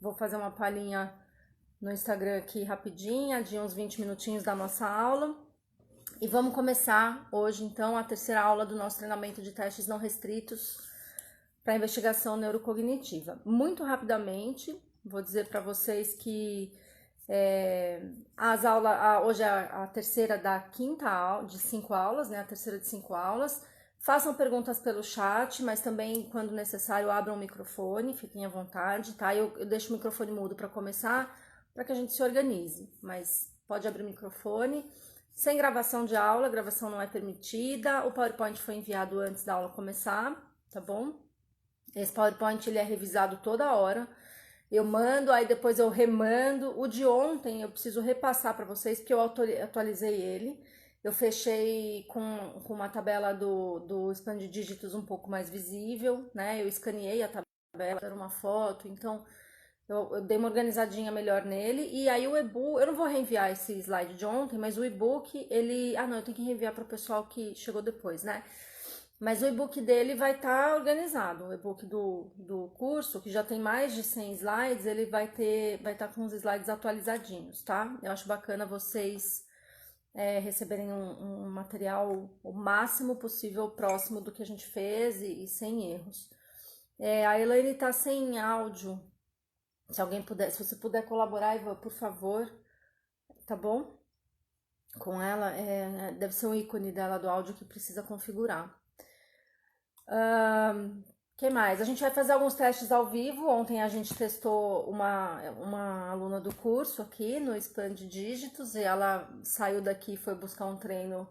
Vou fazer uma palhinha no Instagram aqui rapidinha, de uns 20 minutinhos da nossa aula. E vamos começar hoje, então, a terceira aula do nosso treinamento de testes não restritos para investigação neurocognitiva. Muito rapidamente, vou dizer para vocês que as aulas, hoje é a terceira da quinta aula, de 5 aulas, né? A terceira de 5 aulas. Façam perguntas pelo chat, mas também, quando necessário, abram o microfone, fiquem à vontade, tá? Eu deixo o microfone mudo para começar, para que a gente se organize, mas pode abrir o microfone. Sem gravação de aula, a gravação não é permitida, o PowerPoint foi enviado antes da aula começar, tá bom? Esse PowerPoint ele é revisado toda hora, eu mando, aí depois eu remando. O de ontem eu preciso repassar para vocês, porque eu atualizei ele. Eu fechei com uma tabela do Expand Dígitos um pouco mais visível, né? Eu escaneei a tabela, era uma foto, então eu dei uma organizadinha melhor nele. E aí o e-book, eu não vou reenviar esse slide de ontem, mas o e-book, ele... Ah, não, eu tenho que reenviar para o pessoal que chegou depois, né? Mas o e-book dele vai estar organizado. O e-book do curso, que já tem mais de 100 slides, ele vai estar com os slides atualizadinhos, tá? Eu acho bacana vocês receberem um material o máximo possível próximo do que a gente fez e sem erros. A Elaine tá sem áudio. Se alguém puder, se você puder colaborar, Ivan, por favor, tá bom? Com ela, deve ser um ícone dela do áudio que precisa configurar. Que mais? A gente vai fazer alguns testes ao vivo. Ontem a gente testou uma aluna do curso aqui no Expand Dígitos e ela saiu daqui e foi buscar um treino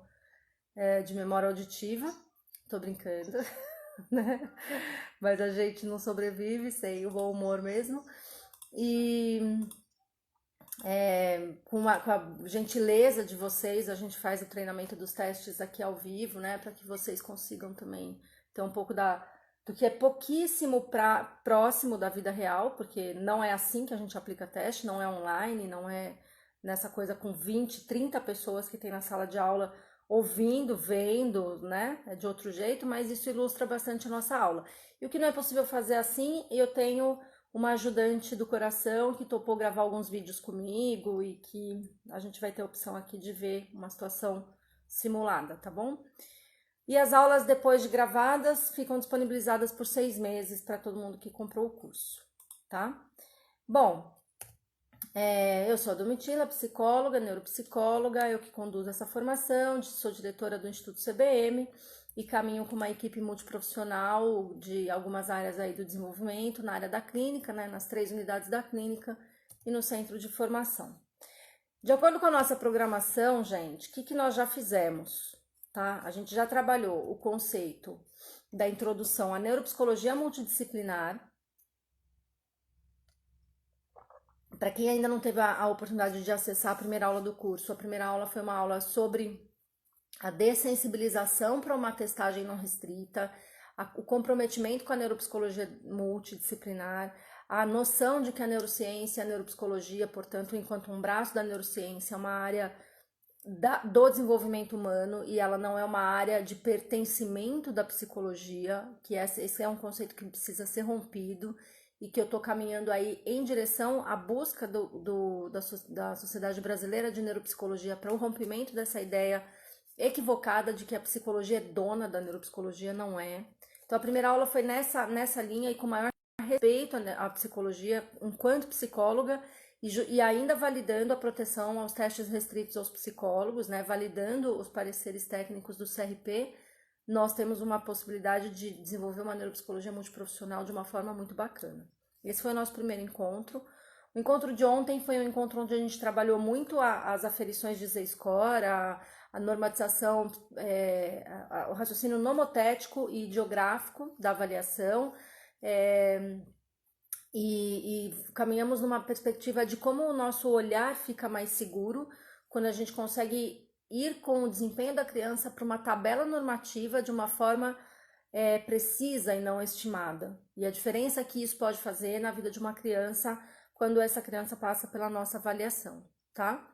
de memória auditiva. Tô brincando, né? Mas a gente não sobrevive sem o bom humor mesmo. E com a gentileza de vocês, a gente faz o treinamento dos testes aqui ao vivo, né? Para que vocês consigam também ter um pouco do que é pouquíssimo próximo da vida real, porque não é assim que a gente aplica teste, não é online, não é nessa coisa com 20, 30 pessoas que tem na sala de aula ouvindo, vendo, né? É de outro jeito, mas isso ilustra bastante a nossa aula. E o que não é possível fazer assim, eu tenho uma ajudante do coração que topou gravar alguns vídeos comigo e que a gente vai ter a opção aqui de ver uma situação simulada, tá bom? E as aulas depois de gravadas ficam disponibilizadas por 6 meses para todo mundo que comprou o curso, tá? Bom, eu sou a Domitila, psicóloga, neuropsicóloga, eu que conduzo essa formação, sou diretora do Instituto CBM e caminho com uma equipe multiprofissional de algumas áreas aí do desenvolvimento, na área da clínica, né, nas 3 unidades da clínica e no centro de formação. De acordo com a nossa programação, gente, o que nós já fizemos? Tá? A gente já trabalhou o conceito da introdução à neuropsicologia multidisciplinar. Para quem ainda não teve a oportunidade de acessar a primeira aula do curso, a primeira aula foi uma aula sobre a dessensibilização para uma testagem não restrita, o comprometimento com a neuropsicologia multidisciplinar, a noção de que a neurociência e a neuropsicologia, portanto, enquanto um braço da neurociência, é uma área do desenvolvimento humano e ela não é uma área de pertencimento da psicologia, que esse é um conceito que precisa ser rompido e que eu estou caminhando aí em direção à busca da Sociedade Brasileira de Neuropsicologia para o rompimento dessa ideia equivocada de que a psicologia é dona da neuropsicologia, não é. Então a primeira aula foi nessa linha e com maior respeito à psicologia enquanto psicóloga e ainda validando a proteção aos testes restritos aos psicólogos, né, validando os pareceres técnicos do CRP, nós temos uma possibilidade de desenvolver uma neuropsicologia multiprofissional de uma forma muito bacana. Esse foi o nosso primeiro encontro. O encontro de ontem foi um encontro onde a gente trabalhou muito as aferições de Z-score, a normatização, o raciocínio nomotético e ideográfico da avaliação, e caminhamos numa perspectiva de como o nosso olhar fica mais seguro quando a gente consegue ir com o desempenho da criança para uma tabela normativa de uma forma precisa e não estimada. E a diferença que isso pode fazer na vida de uma criança quando essa criança passa pela nossa avaliação, tá?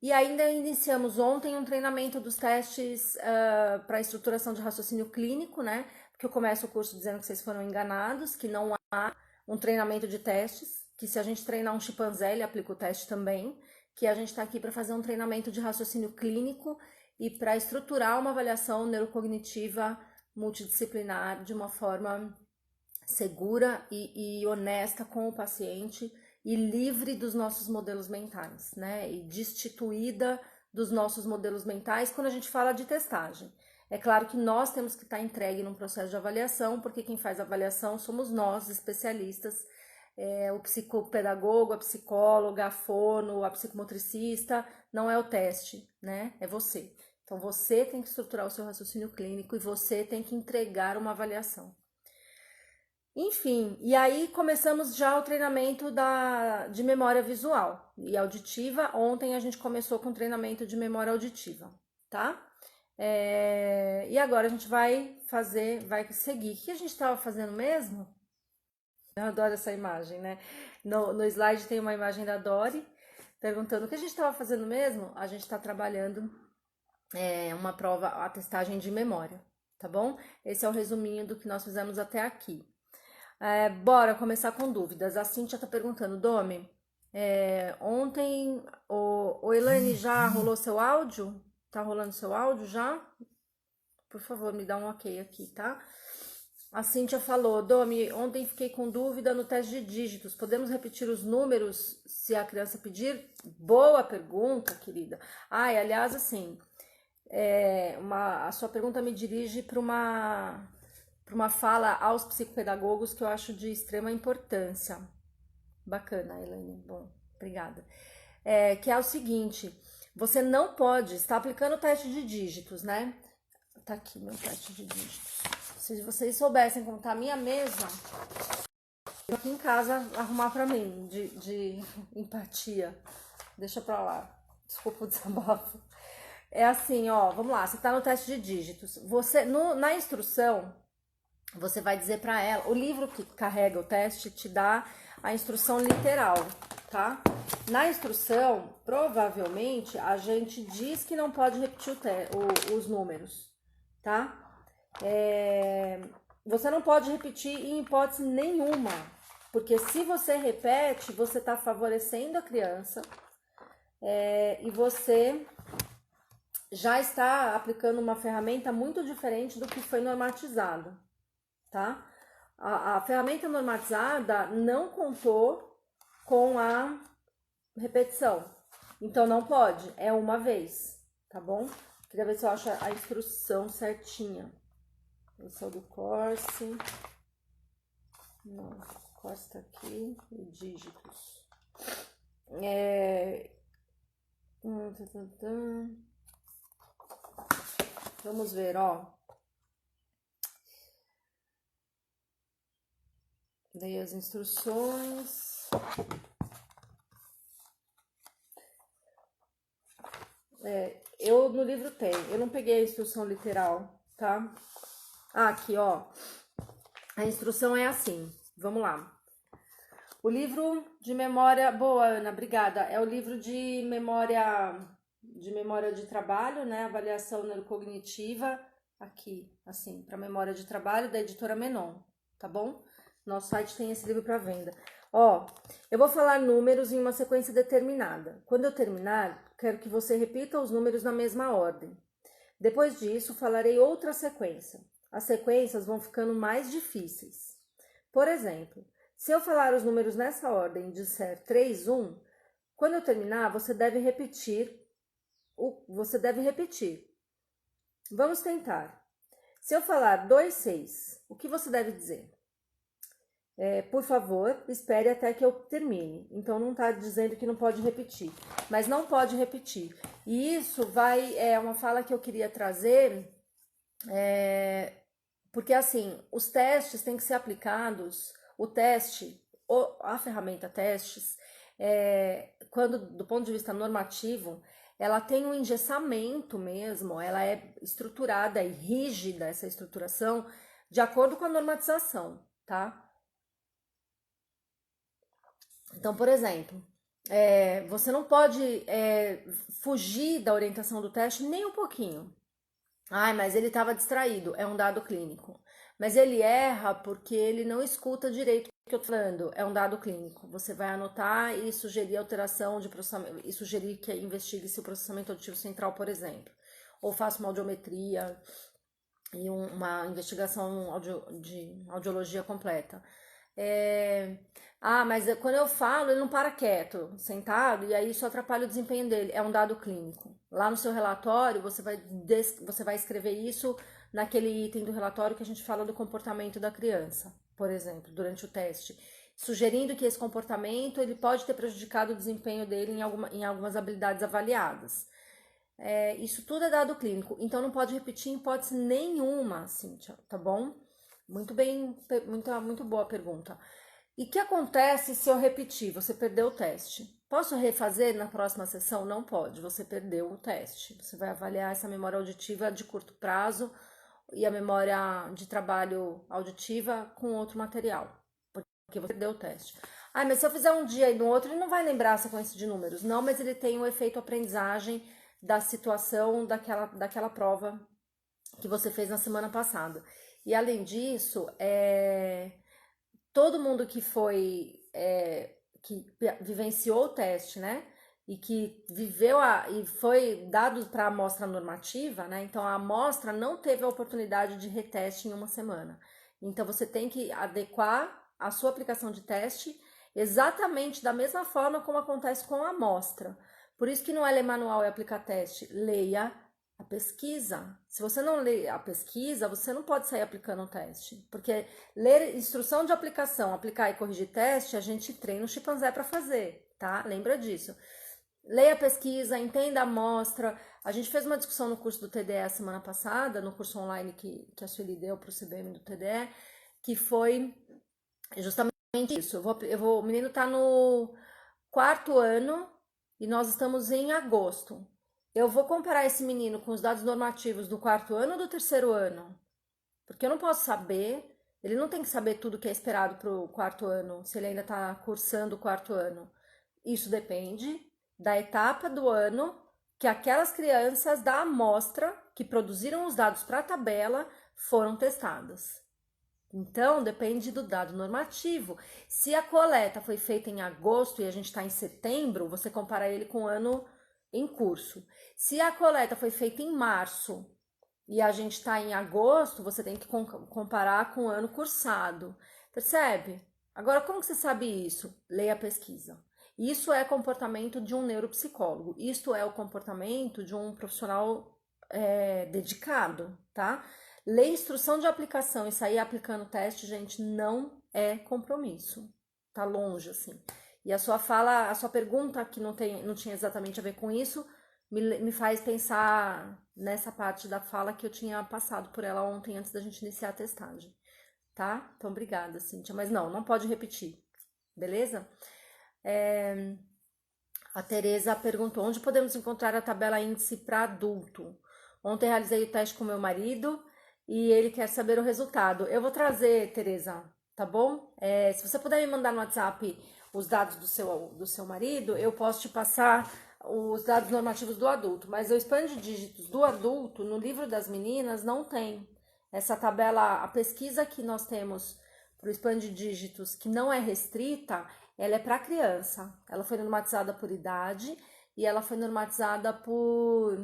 E ainda iniciamos ontem um treinamento dos testes para estruturação de raciocínio clínico, né? Porque eu começo o curso dizendo que vocês foram enganados, que não há um treinamento de testes, que se a gente treinar um chimpanzé, ele aplica o teste também, que a gente está aqui para fazer um treinamento de raciocínio clínico e para estruturar uma avaliação neurocognitiva multidisciplinar de uma forma segura e honesta com o paciente e livre dos nossos modelos mentais, né? E destituída dos nossos modelos mentais quando a gente fala de testagem. É claro que nós temos que estar entregue num processo de avaliação, porque quem faz a avaliação somos nós, especialistas, o psicopedagogo, a psicóloga, a fono, a psicomotricista, não é o teste, né? É você. Então você tem que estruturar o seu raciocínio clínico e você tem que entregar uma avaliação. Enfim, e aí começamos já o treinamento de memória visual e auditiva. Ontem a gente começou com o treinamento de memória auditiva, tá? E agora a gente vai seguir. O que a gente estava fazendo mesmo? Eu adoro essa imagem, né? No slide tem uma imagem da Dori perguntando o que a gente estava fazendo mesmo. A gente está trabalhando uma prova, a testagem de memória, tá bom? Esse é o resuminho do que nós fizemos até aqui. Bora começar com dúvidas. A Cíntia tá perguntando, Domi, ontem, Elaine, já rolou seu áudio? Tá rolando seu áudio já? Por favor, me dá um ok aqui, tá? A Cíntia falou, Domi, ontem fiquei com dúvida no teste de dígitos. Podemos repetir os números se a criança pedir? Boa pergunta, querida. Aliás, assim, a sua pergunta me dirige para uma fala aos psicopedagogos que eu acho de extrema importância. Bacana, Elaine. Bom, obrigada. Que é o seguinte, você não pode estar aplicando o teste de dígitos, né? Tá aqui meu teste de dígitos. Se vocês soubessem como tá a minha mesa, eu aqui em casa arrumar pra mim, de empatia. Deixa pra lá. Desculpa o desabafo. É assim, ó, vamos lá, você tá no teste de dígitos. Na instrução, você vai dizer para ela, o livro que carrega o teste te dá a instrução literal, tá? Na instrução, provavelmente, a gente diz que não pode repetir os números, tá? Você não pode repetir em hipótese nenhuma, porque se você repete, você tá favorecendo a criança e você já está aplicando uma ferramenta muito diferente do que foi normatizado. Tá? A ferramenta normatizada não contou com a repetição, então não pode, é uma vez, tá bom? Queria ver se eu acho a instrução certinha. Esse é o do Corse. Não, o Corse tá aqui, e dígitos. Vamos ver, ó. Dei as instruções. Eu no livro tenho, eu não peguei a instrução literal, tá? Aqui, ó. A instrução é assim, vamos lá. O livro de memória, boa Ana, obrigada. É o livro de memória de trabalho, né? Avaliação neurocognitiva, aqui, assim, para memória de trabalho da editora Menon, tá bom? Nosso site tem esse livro para venda. Ó, eu vou falar números em uma sequência determinada. Quando eu terminar, quero que você repita os números na mesma ordem. Depois disso, falarei outra sequência. As sequências vão ficando mais difíceis. Por exemplo, se eu falar os números nessa ordem e disser 3, 1, quando eu terminar, você deve repetir. Vamos tentar. Se eu falar 2, 6, o que você deve dizer? Por favor, espere até que eu termine. Então, não está dizendo que não pode repetir, mas não pode repetir. E isso é uma fala que eu queria trazer, porque assim, os testes têm que ser aplicados, a ferramenta testes, quando, do ponto de vista normativo, ela tem um engessamento mesmo, ela é estruturada e rígida, essa estruturação, de acordo com a normatização, tá? Então, por exemplo, você não pode fugir da orientação do teste nem um pouquinho. Mas ele estava distraído, é um dado clínico. Mas ele erra porque ele não escuta direito que eu tô falando é um dado clínico. Você vai anotar e sugerir alteração de processamento, e sugerir que investigue-se o processamento auditivo central, por exemplo. Ou faça uma audiometria e uma investigação de audiologia completa. Mas quando eu falo, ele não para quieto, sentado, e aí isso atrapalha o desempenho dele. É um dado clínico. Lá no seu relatório, você vai escrever isso naquele item do relatório que a gente fala do comportamento da criança, por exemplo, durante o teste, sugerindo que esse comportamento ele pode ter prejudicado o desempenho dele em algumas habilidades avaliadas. Isso tudo é dado clínico, então não pode repetir em hipótese nenhuma, Cíntia, tá bom? Muito bem, muito boa pergunta. E o que acontece se eu repetir? Você perdeu o teste. Posso refazer na próxima sessão? Não pode, você perdeu o teste. Você vai avaliar essa memória auditiva de curto prazo e a memória de trabalho auditiva com outro material, porque você perdeu o teste. Mas se eu fizer um dia e no outro, ele não vai lembrar a sequência de números. Não, mas ele tem um efeito aprendizagem da situação daquela prova que você fez na semana passada. E além disso, todo mundo que vivenciou o teste, né? E que viveu e foi dado para a amostra normativa, né? Então a amostra não teve a oportunidade de reteste em uma semana. Então você tem que adequar a sua aplicação de teste exatamente da mesma forma como acontece com a amostra. Por isso que não é ler manual e aplicar teste, leia a pesquisa. Se você não lê a pesquisa, você não pode sair aplicando o teste. Porque ler instrução de aplicação, aplicar e corrigir teste, a gente treina o chimpanzé para fazer, tá? Lembra disso. Leia a pesquisa, entenda a amostra. A gente fez uma discussão no curso do TDE semana passada, no curso online que a Sueli deu para o CBM do TDE, que foi justamente isso. O menino está no 4º ano e nós estamos em agosto. Eu vou comparar esse menino com os dados normativos do 4º ano ou do 3º ano? Porque eu não posso saber, ele não tem que saber tudo que é esperado para o 4º ano, se ele ainda está cursando o 4º ano. Isso depende da etapa do ano que aquelas crianças da amostra que produziram os dados para a tabela foram testadas. Então, depende do dado normativo. Se a coleta foi feita em agosto e a gente está em setembro, você compara ele com o ano em curso. Se a coleta foi feita em março e a gente está em agosto, você tem que comparar com o ano cursado. Percebe? Agora, como que você sabe isso? Leia a pesquisa. Isso é comportamento de um neuropsicólogo. Isto é o comportamento de um profissional dedicado, tá? Ler instrução de aplicação e sair aplicando teste, gente, não é compromisso. Tá longe, assim. E a sua pergunta, que não tinha exatamente a ver com isso, me faz pensar nessa parte da fala que eu tinha passado por ela ontem, antes da gente iniciar a testagem. Tá? Então, obrigada, Cíntia. Mas não pode repetir. Beleza? A Tereza perguntou, onde podemos encontrar a tabela índice para adulto? Ontem realizei o teste com meu marido e ele quer saber o resultado. Eu vou trazer, Tereza, tá bom? Se você puder me mandar no WhatsApp os dados do seu marido, eu posso te passar os dados normativos do adulto. Mas o span de dígitos do adulto, no livro das meninas, não tem. Essa tabela, a pesquisa que nós temos para o span de dígitos, que não é restrita, ela é para criança. Ela foi normatizada por idade e ela foi normatizada por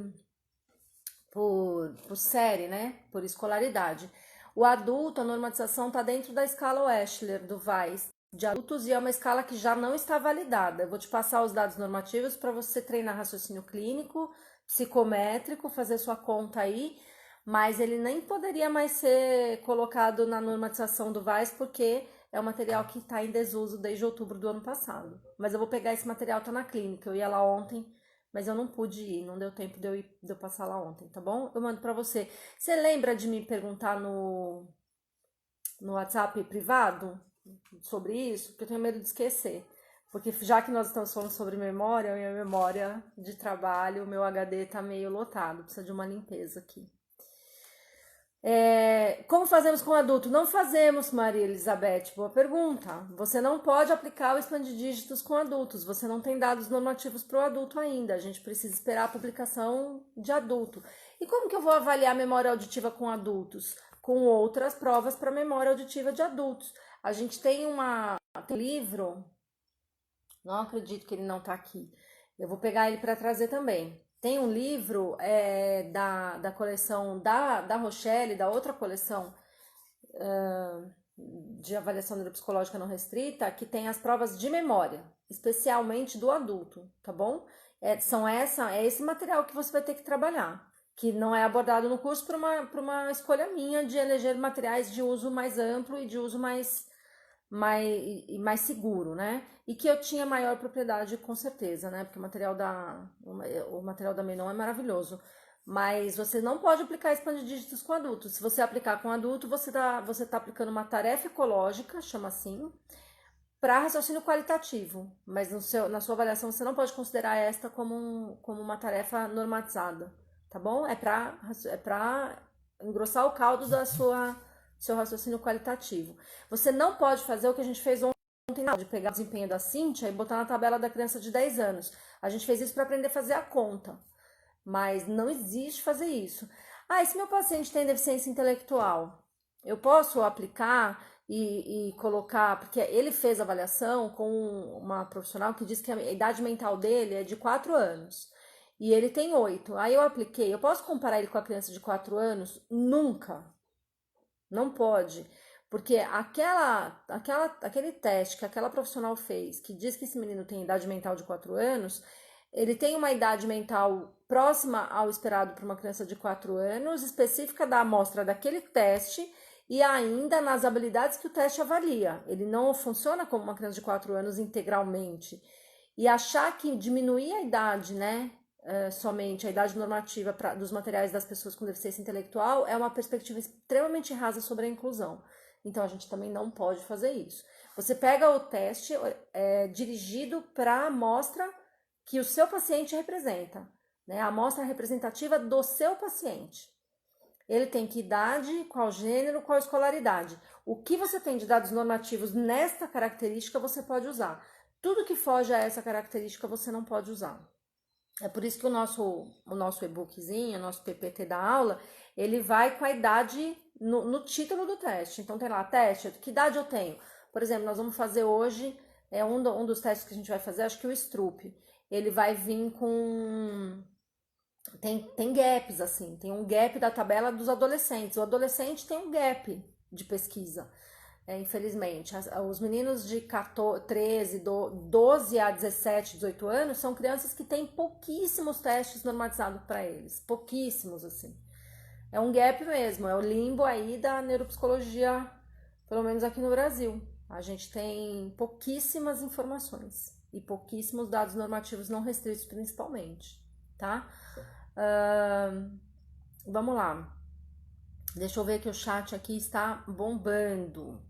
série, né? Por escolaridade. O adulto, a normatização está dentro da escala Wechsler, do Weiss, de adultos, e é uma escala que já não está validada. Eu vou te passar os dados normativos para você treinar raciocínio clínico, psicométrico, fazer sua conta aí, mas ele nem poderia mais ser colocado na normatização do Weiss, porque é um material que está em desuso desde outubro do ano passado. Mas eu vou pegar esse material, tá na clínica, eu ia lá ontem, mas eu não pude ir, não deu tempo de eu passar lá ontem, tá bom? Eu mando pra você. Você lembra de me perguntar no WhatsApp privado sobre isso? Porque eu tenho medo de esquecer. Porque já que nós estamos falando sobre memória, a minha memória de trabalho, o meu HD tá meio lotado, precisa de uma limpeza aqui. Como fazemos com adulto? Não fazemos, Maria Elizabeth, boa pergunta. Você não pode aplicar o span de dígitos com adultos, você não tem dados normativos para o adulto ainda, a gente precisa esperar a publicação de adulto. E como que eu vou avaliar a memória auditiva com adultos? Com outras provas para memória auditiva de adultos. A gente tem tem um livro, não acredito que ele não tá aqui. Eu vou pegar ele para trazer também. Tem um livro da coleção da Rochelle, da outra coleção de avaliação neuropsicológica não restrita, que tem as provas de memória, especialmente do adulto, tá bom? É esse material que você vai ter que trabalhar, que não é abordado no curso por uma escolha minha de eleger materiais de uso mais amplo e de uso mais seguro, né? E que eu tinha maior propriedade, com certeza, né? Porque o material da Menon é maravilhoso. Mas você não pode aplicar expande dígitos com adultos. Se você aplicar com adulto, você tá aplicando uma tarefa ecológica, chama assim, para raciocínio qualitativo. Mas na sua avaliação, você não pode considerar esta como uma tarefa normatizada, tá bom? É para engrossar o caldo seu raciocínio qualitativo. Você não pode fazer o que a gente fez ontem, de pegar o desempenho da Cíntia e botar na tabela da criança de 10 anos. A gente fez isso para aprender a fazer a conta. Mas não existe fazer isso. Ah, e se meu paciente tem deficiência intelectual, eu posso aplicar e colocar, porque ele fez avaliação com uma profissional que disse que a idade mental dele é de 4 anos. E ele tem 8. Aí eu apliquei. Eu posso comparar ele com a criança de 4 anos? Nunca. Não pode. Porque aquele teste que aquela profissional fez, que diz que esse menino tem idade mental de 4 anos, ele tem uma idade mental próxima ao esperado para uma criança de 4 anos, específica da amostra daquele teste e ainda nas habilidades que o teste avalia. Ele não funciona como uma criança de 4 anos integralmente. E achar que diminuir a idade, né, somente a idade normativa dos materiais das pessoas com deficiência intelectual é uma perspectiva extremamente rasa sobre a inclusão. Então a gente também não pode fazer isso. Você pega o teste dirigido para a amostra que o seu paciente representa, né? A amostra representativa do seu paciente. Ele tem que idade, qual gênero, qual escolaridade. O que você tem de dados normativos nesta característica você pode usar. Tudo que foge a essa característica você não pode usar. É por isso que o nosso e-bookzinho, o nosso PPT da aula, ele vai com a idade no título do teste. Então tem lá, teste, que idade eu tenho? Por exemplo, nós vamos fazer hoje, um dos testes que a gente vai fazer, acho que o Stroop. Ele vai vir com... Tem gaps, assim, tem um gap da tabela dos adolescentes. O adolescente tem um gap de pesquisa, infelizmente. Os meninos de 12 a 17, 18 anos são crianças que têm pouquíssimos testes normatizados para eles. Pouquíssimos, assim. É um gap mesmo, é o limbo aí da neuropsicologia, pelo menos aqui no Brasil. A gente tem pouquíssimas informações e pouquíssimos dados normativos não restritos, principalmente, tá? Vamos lá. Deixa eu ver que o chat aqui está bombando.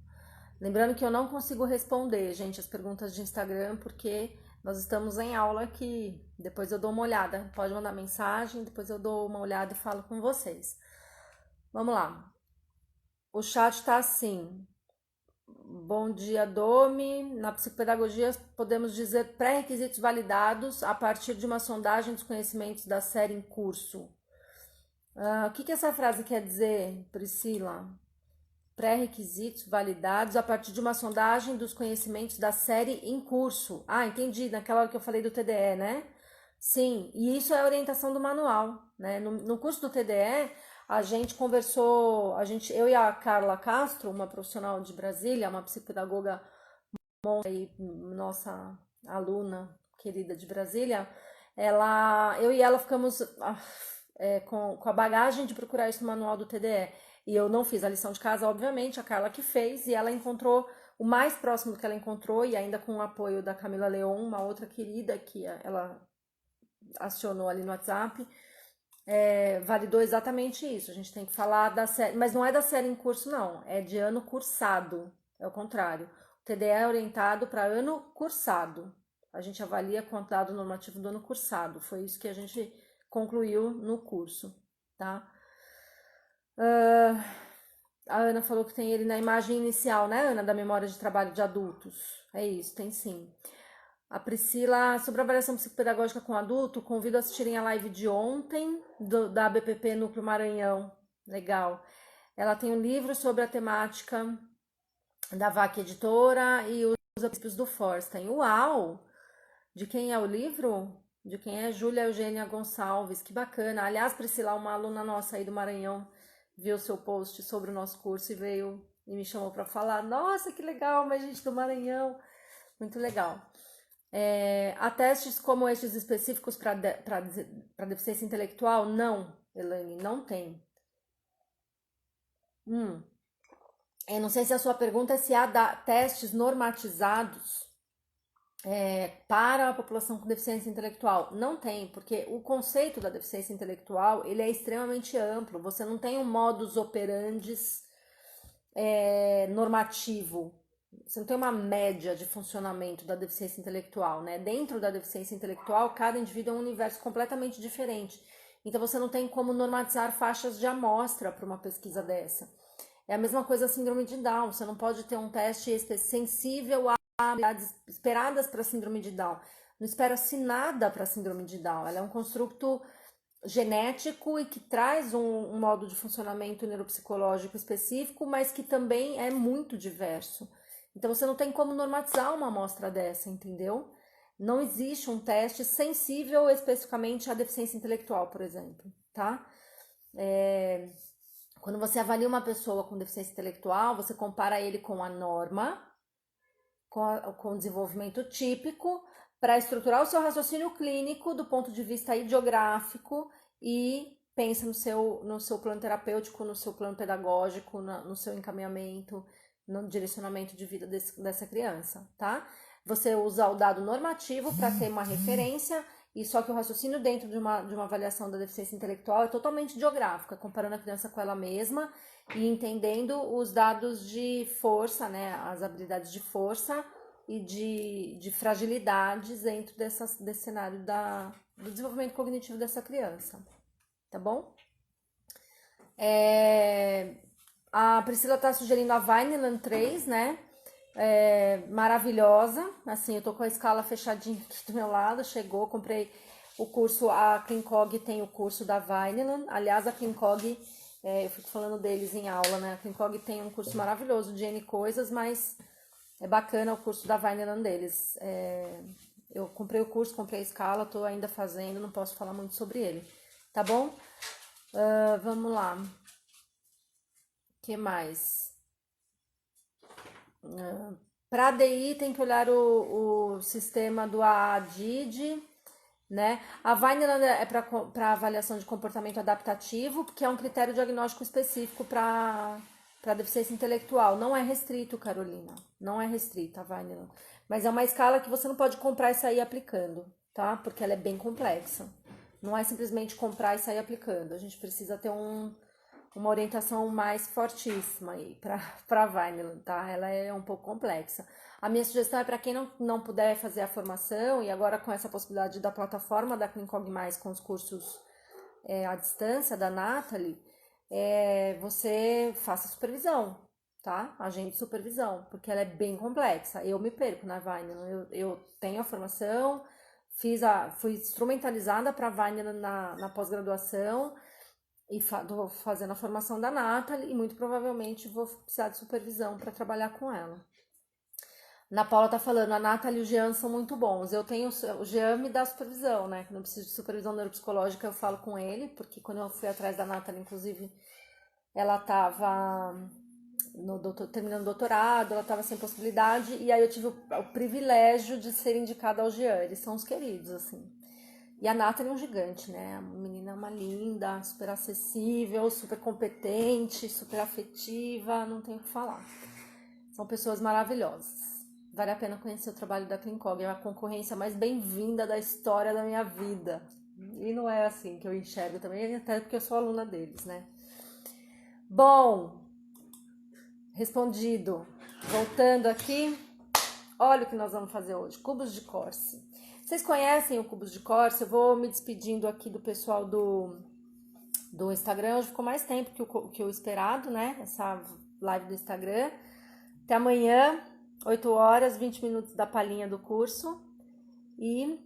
Lembrando que eu não consigo responder, gente, as perguntas de Instagram, porque nós estamos em aula aqui. Depois eu dou uma olhada. Pode mandar mensagem, depois eu dou uma olhada e falo com vocês. Vamos lá. O chat está assim. Bom dia, Domi. Na psicopedagogia podemos dizer pré-requisitos validados a partir de uma sondagem dos conhecimentos da série em curso. O que essa frase quer dizer, Priscila? Pré-requisitos validados a partir de uma sondagem dos conhecimentos da série em curso. Ah, entendi, naquela hora que eu falei do TDE, né? Sim, e isso é a orientação do manual, né? No curso do TDE, a gente conversou, eu e a Carla Castro, uma profissional de Brasília, uma psicopedagoga e nossa aluna querida de Brasília, eu e ela ficamos com a bagagem de procurar isso no manual do TDE. E eu não fiz a lição de casa, obviamente, a Carla que fez, e ela encontrou o mais próximo que ela encontrou, e ainda com o apoio da Camila Leon, uma outra querida que ela acionou ali no WhatsApp, validou exatamente isso. A gente tem que falar da série, mas não é da série em curso, não, é de ano cursado, é o contrário. O TDE é orientado para ano cursado. A gente avalia com o dado normativo do ano cursado. Foi isso que a gente concluiu no curso, tá? A Ana falou que tem ele na imagem inicial, né, Ana, da memória de trabalho de adultos. É isso, tem sim. A Priscila, sobre a avaliação psicopedagógica com adulto, convido a assistirem a live de ontem, da ABPP Núcleo Maranhão. Legal. Ela tem um livro sobre a temática da VAC Editora e Os Princípios do Forsten. Uau! De quem é o livro? De quem é? Júlia Eugênia Gonçalves, que bacana. Aliás, Priscila, uma aluna nossa aí do Maranhão, viu seu post sobre o nosso curso e veio e me chamou para falar. Nossa, que legal, uma gente do Maranhão. Muito legal. Há testes como estes específicos para deficiência intelectual? Não, Elaine, não tem. Eu não sei se a sua pergunta é se há testes normatizados para a população com deficiência intelectual. Não tem, porque o conceito da deficiência intelectual ele é extremamente amplo. Você não tem um modus operandi normativo. Você não tem uma média de funcionamento da deficiência intelectual, né? Dentro da deficiência intelectual, cada indivíduo é um universo completamente diferente. Então você não tem como normatizar faixas de amostra para uma pesquisa dessa. É a mesma coisa a síndrome de Down. Você não pode ter um teste sensível a habilidades esperadas para a síndrome de Down. Não espera-se nada para a síndrome de Down. Ela é um construto genético e que traz um modo de funcionamento neuropsicológico específico, mas que também é muito diverso. Então você não tem como normatizar uma amostra dessa, entendeu? Não existe um teste sensível especificamente à deficiência intelectual, por exemplo, tá? Quando você avalia uma pessoa com deficiência intelectual, você compara ele com a norma, com o desenvolvimento típico, para estruturar o seu raciocínio clínico do ponto de vista ideográfico e pensa no seu plano terapêutico, no seu plano pedagógico, no seu encaminhamento, no direcionamento de vida dessa criança, tá? Você usa o dado normativo para ter uma referência, e só que o raciocínio dentro de uma avaliação da deficiência intelectual é totalmente geográfica, comparando a criança com ela mesma e entendendo os dados de força, né, as habilidades de força e de fragilidades dentro desse cenário do desenvolvimento cognitivo dessa criança, tá bom? A Priscila tá sugerindo a Vineland 3, né? Maravilhosa, assim, eu tô com a escala fechadinha aqui do meu lado, chegou, comprei o curso, a Clincog tem o curso da Vineland, aliás, a Clincog, eu fico falando deles em aula, né? A Clincog tem um curso maravilhoso de N coisas, mas é bacana o curso da Vineland deles. Eu comprei o curso, comprei a escala, tô ainda fazendo, não posso falar muito sobre ele, tá bom? Vamos lá. O que mais? Para ADI tem que olhar o sistema do AADID, né? A Vineland é para avaliação de comportamento adaptativo, porque é um critério diagnóstico específico para deficiência intelectual. Não é restrito, Carolina. Não é restrita a Vineland. Mas é uma escala que você não pode comprar e sair aplicando, tá? Porque ela é bem complexa. Não é simplesmente comprar e sair aplicando. A gente precisa ter uma orientação mais fortíssima aí para a Vineland, tá? Ela é um pouco complexa. A minha sugestão é para quem não puder fazer a formação, e agora com essa possibilidade da plataforma da Clincog+, com os cursos à distância da Nathalie, você faça supervisão, tá? Agende supervisão, porque ela é bem complexa. Eu me perco na Vineland, eu tenho a formação, fui instrumentalizada para a Vineland na pós-graduação, e tô fazendo a formação da Nathalie e muito provavelmente vou precisar de supervisão para trabalhar com ela. Na Paula tá falando, a Nathalie e o Jean são muito bons. Eu tenho, o Jean me dá supervisão, né? Não preciso de supervisão neuropsicológica, eu falo com ele, porque quando eu fui atrás da Nathalie, inclusive, ela tava terminando o doutorado, ela tava sem possibilidade, e aí eu tive o privilégio de ser indicada ao Jean. Eles são os queridos, assim. E a Nathalie é um gigante, né? A menina é uma linda, super acessível, super competente, super afetiva, não tenho o que falar. São pessoas maravilhosas. Vale a pena conhecer o trabalho da Clincog, é a concorrência mais bem-vinda da história da minha vida. E não é assim que eu enxergo também, até porque eu sou aluna deles, né? Bom, respondido. Voltando aqui, olha o que nós vamos fazer hoje, cubos de Corse. Vocês conhecem o Cubos de Corse? Eu vou me despedindo aqui do pessoal do Instagram. Hoje ficou mais tempo que o esperado, né? Essa live do Instagram. Até amanhã, 8 horas, 20 minutos da palhinha do curso. E